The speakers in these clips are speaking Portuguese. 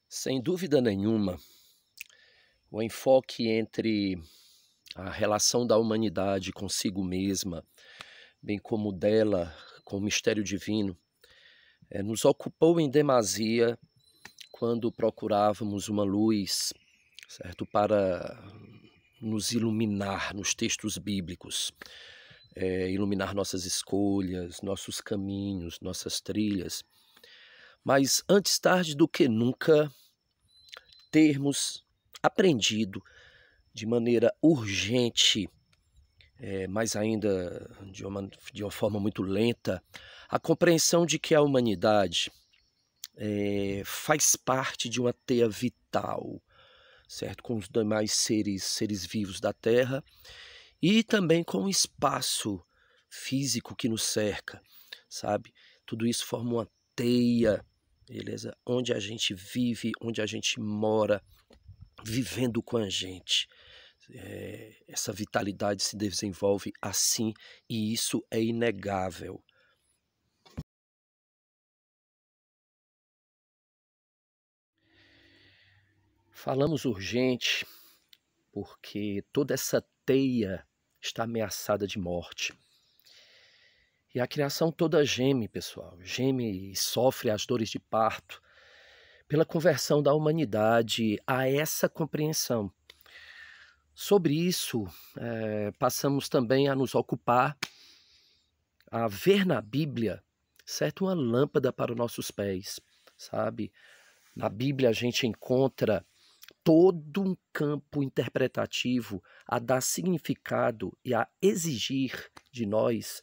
Sem dúvida nenhuma, o enfoque entre a relação da humanidade consigo mesma, bem como dela com o mistério divino, nos ocupou em demasia quando procurávamos uma luz, certo, para nos iluminar nos textos bíblicos, iluminar nossas escolhas, nossos caminhos, nossas trilhas. Mas antes tarde do que nunca, termos aprendido de maneira urgente, mas ainda de uma forma muito lenta, a compreensão de que a humanidade faz parte de uma teia vital, certo? Com os demais seres vivos da Terra e também com o espaço físico que nos cerca, sabe? Tudo isso forma uma teia, beleza? Onde a gente vive, onde a gente mora, vivendo com a gente. Essa vitalidade se desenvolve assim e isso é inegável. Falamos urgente porque toda essa teia está ameaçada de morte. E a criação toda geme, pessoal, geme e sofre as dores de parto pela conversão da humanidade a essa compreensão. Sobre isso, passamos também a nos ocupar, a ver na Bíblia, certo, uma lâmpada para os nossos pés, sabe? Na Bíblia a gente encontra todo um campo interpretativo a dar significado e a exigir de nós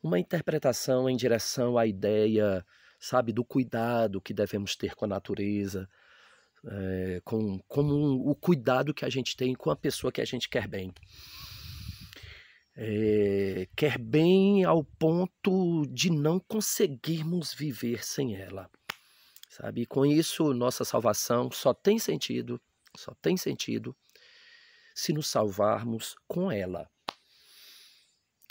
uma interpretação em direção à ideia, sabe, do cuidado que devemos ter com a natureza, o cuidado que a gente tem com a pessoa que a gente quer bem. Quer bem ao ponto de não conseguirmos viver sem ela, sabe? E com isso, nossa salvação só tem sentido se nos salvarmos com ela.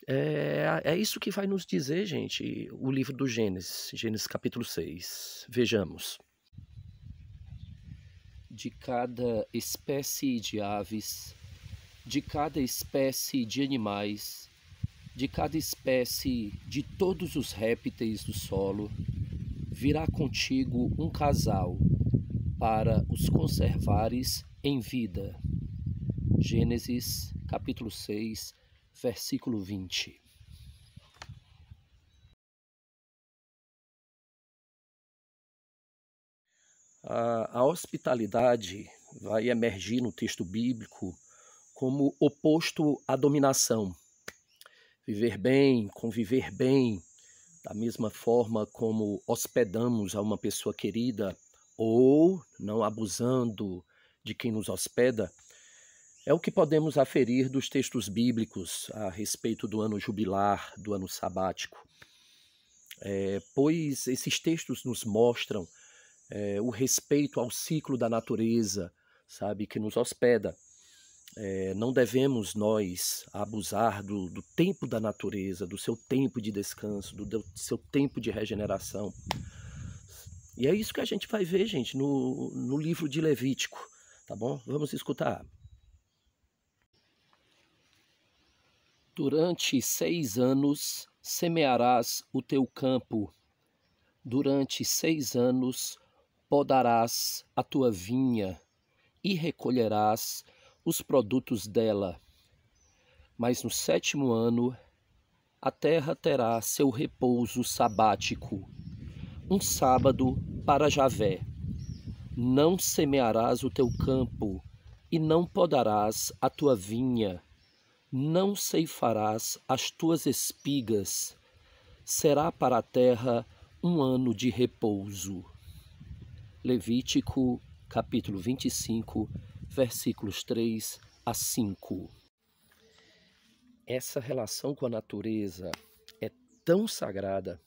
É isso que vai nos dizer, gente, o livro do Gênesis capítulo 6. Vejamos. De cada espécie de aves, de cada espécie de animais, de cada espécie de todos os répteis do solo, virá contigo um casal, para os conservares em vida. Gênesis capítulo 6, versículo 20. A hospitalidade vai emergir no texto bíblico como oposto à dominação. Viver bem, conviver bem, da mesma forma como hospedamos a uma pessoa querida ou não abusando de quem nos hospeda, é o que podemos aferir dos textos bíblicos a respeito do ano jubilar, do ano sabático. Pois esses textos nos mostram o respeito ao ciclo da natureza, sabe, que nos hospeda. Não devemos nós abusar do tempo da natureza, do seu tempo de descanso, do seu tempo de regeneração. E é isso que a gente vai ver, gente, no livro de Levítico, tá bom? Vamos escutar. Durante 6 anos semearás o teu campo, durante 6 anos podarás a tua vinha e recolherás os produtos dela. Mas no 7º ano a terra terá seu repouso sabático, um sábado para Javé. Não semearás o teu campo e não podarás a tua vinha, não ceifarás as tuas espigas, será para a terra um ano de repouso. Levítico, capítulo 25, versículos 3 a 5. Essa relação com a natureza é tão sagrada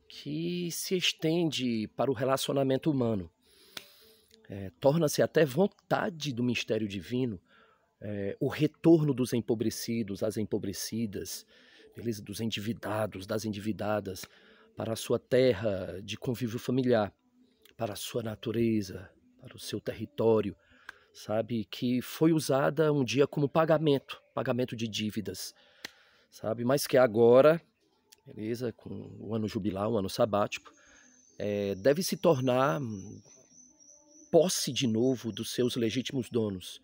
que se estende para o relacionamento humano. Torna-se até vontade do mistério divino o retorno dos empobrecidos, as empobrecidas, beleza? Dos endividados, das endividadas, para a sua terra de convívio familiar. para a sua natureza, para o seu território, sabe? Que foi usada um dia como pagamento de dívidas, sabe? Mas que agora, beleza, com o ano jubilar, um ano sabático, deve se tornar posse de novo dos seus legítimos donos.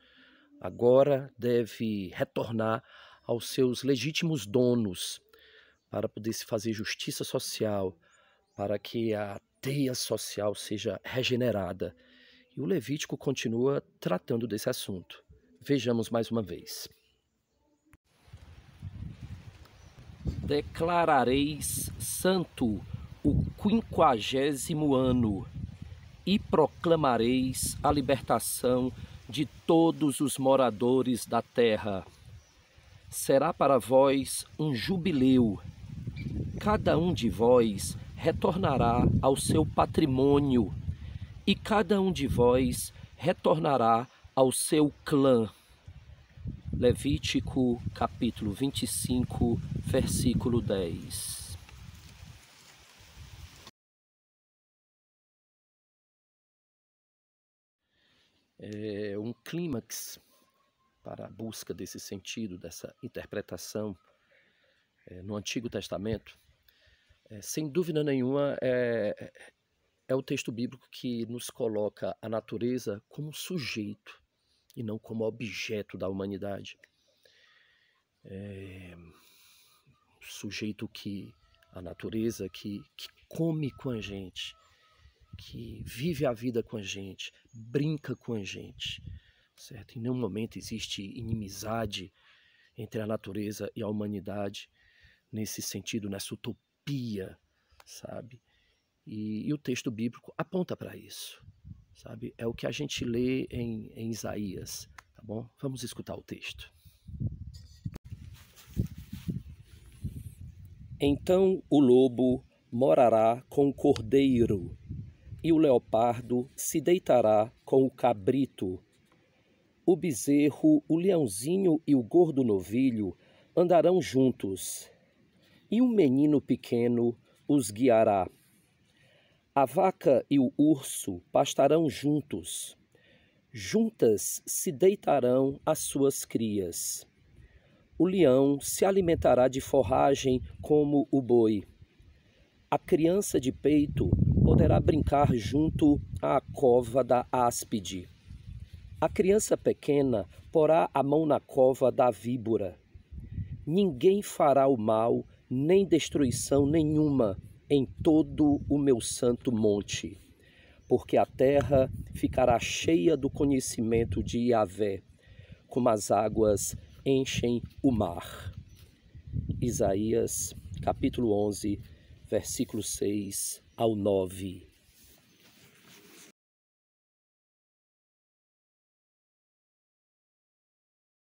Agora deve retornar aos seus legítimos donos para poder se fazer justiça social, para que a teia social seja regenerada. E o Levítico continua tratando desse assunto. Vejamos mais uma vez. Declarareis santo o 50º ano e proclamareis a libertação de todos os moradores da terra. Será para vós um jubileu. Cada um de vós retornará ao seu patrimônio, e cada um de vós retornará ao seu clã. Levítico, capítulo 25, versículo 10. Um clímax para a busca desse sentido, dessa interpretação no Antigo Testamento, sem dúvida nenhuma, é o texto bíblico que nos coloca a natureza como sujeito e não como objeto da humanidade. Sujeito que a natureza que come com a gente, que vive a vida com a gente, brinca com a gente, certo? Em nenhum momento existe inimizade entre a natureza e a humanidade, nesse sentido, nessa utopia, sabe? E o texto bíblico aponta para isso, sabe? É o que a gente lê em Isaías, tá bom? Vamos escutar o texto. Então o lobo morará com o cordeiro, e o leopardo se deitará com o cabrito. O bezerro, o leãozinho e o gordo novilho andarão juntos, e um menino pequeno os guiará. A vaca e o urso pastarão juntos, juntas se deitarão as suas crias. O leão se alimentará de forragem como o boi. A criança de peito poderá brincar junto à cova da áspide. A criança pequena porá a mão na cova da víbora. Ninguém fará o mal, nem destruição nenhuma em todo o meu santo monte, porque a terra ficará cheia do conhecimento de Yahvé, como as águas enchem o mar. Isaías, capítulo 11, versículo 6 ao 9.